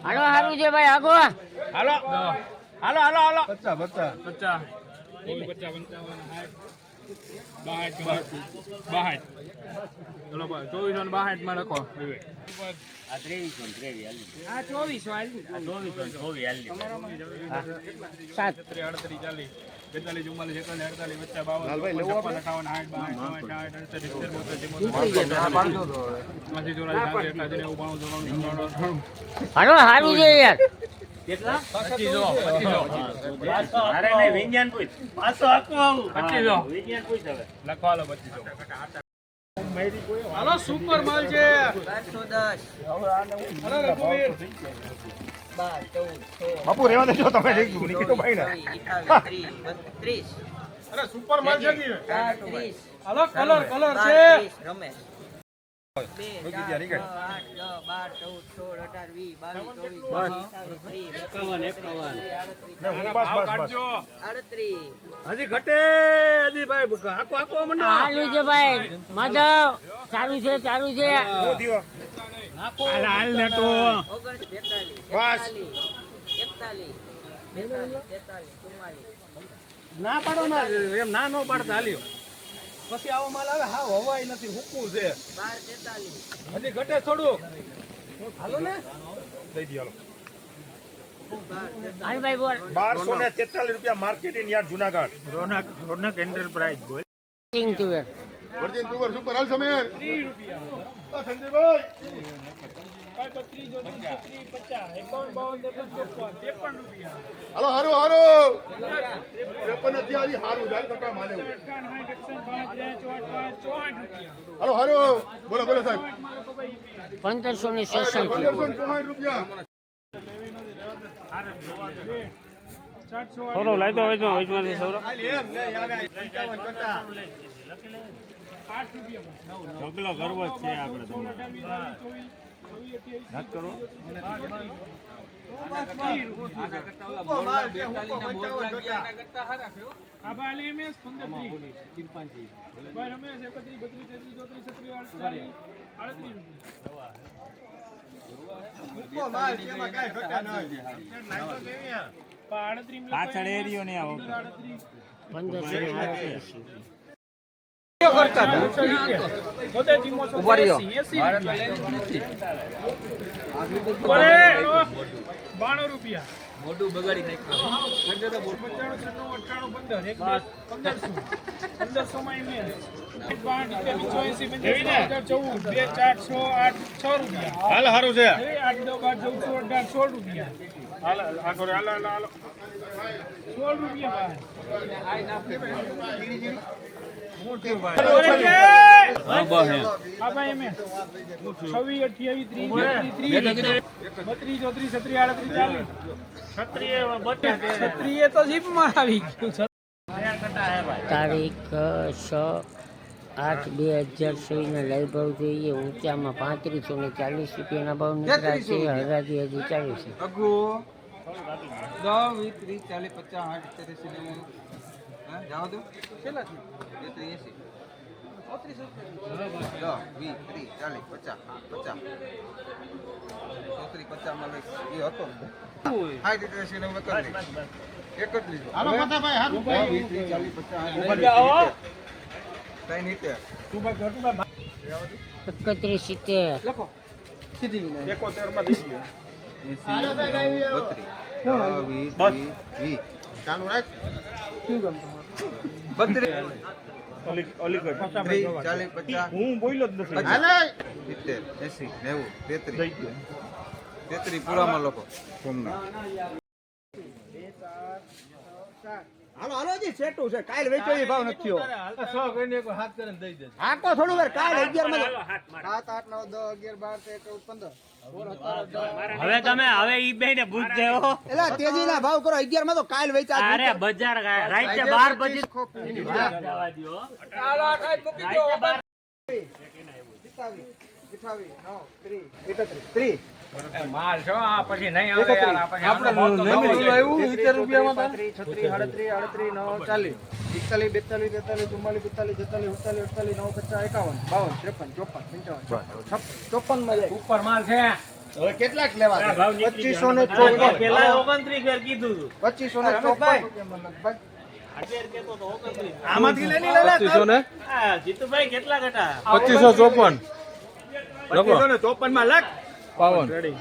હાલો હારું છે ભાઈ આગો હાલો હાલો હાલો હાલો 50 ચલો 2462 માં લખો. આ 2323 આ 2400 સાત 38 40 42 44 41 48 હાલો હારું છે યાર અરે નહીં વિજ્ઞાન પૂછ પાછો આખું આવું 25 વિજ્ઞાન પૂછ હવે લખો હાલો 25 હાલો સુપર માલ છે 12 બાપુ રેવા દેજો તમે નીકળો ભાઈ ને અરે સુપર માલ છે હાલો કલર છે રમેશ 2 4 8 હજી ઘટે હજી ભાઈ આખો આખો મંડો હાલું છે ભાઈ માધવ ચાલુ છે હાલ ને તો ના પાડો ના એમ ના નો પાડતા હાલ્યો પછી આવો માલ આવે હા હવાય નથી હુકું છે 12 હજી ઘટે થોડું હાલો ને દઈ દી હાલો હાલ ભાઈ બોલ 1243 રૂપિયા માર્કેટિંગ યાર્ડ જુનાગઢ રોનક એન્ટરપ્રાઇઝ બોલ કિંગ ટુવેર વર્જિન સુપર સુપર હાલ સમેર 30 રૂપિયા સંજયભાઈ હાલો હારો હારો 53 નથી આવી હારું જાય ટકા માને હાલો હારો બોલો બોલો સાહેબ 1566 1564 રૂપિયા થોડો લાગ્યો હોય તો વચમાંથી સૌરો ઢગલો કરવો જ છે આપણે વાત કરો પાછળ એરિયો ને આવો 92 રૂપિયા મોટું બગાડી નાખ્યું 1500 માં હાલ હારું છે 8 12 14 16 રૂપિયા હાલ હાલ હાલ 16 રૂપિયા તારીખ 6/8/2024 ના લાઈવ ભાવ જોઈએ ઊંચામાં 3540 રૂપિયાના ભાવ નીકળ્યા છે હરાજી હજી ચાલુ છે 31 હું બોલ્યો જ નથી 33 પૂરામાં લોકો હાલો હાલો જી સેટું છે કાલ વેચો એ ભાવ નથી થયો 100 કરીને એક હાથ કરીને દઈ દે હાકો થોડું વાર કાલ 11 માં 7 8 9 10 11 12 13 14 15 હવે તમે હવે ઈ બેને પૂછજો એલા તેજીના ભાવ કરો 11 માં તો કાલ વેચા અરે બજાર રાઈતે 12 પછી જવા દો હાલો આ ખાઈ મૂકી દો 30 માલ છો આ પછી નહીં આવે યાર આપણે આપણે આવ્યું 70 રૂપિયામાં 36 37 38 39 40 41 42 43 44 45 46 47 48 49 50 54 55 56 માં જાય ઉપર માલ છે હવે કેટલાક લેવા છે? 2554 પેલા 29 ઘર કીધું હતું. 2554 આમાંથી લઈ લે 2554 હા, જીતુભાઈ કેટલા ઘટા 2554 માં લખ 52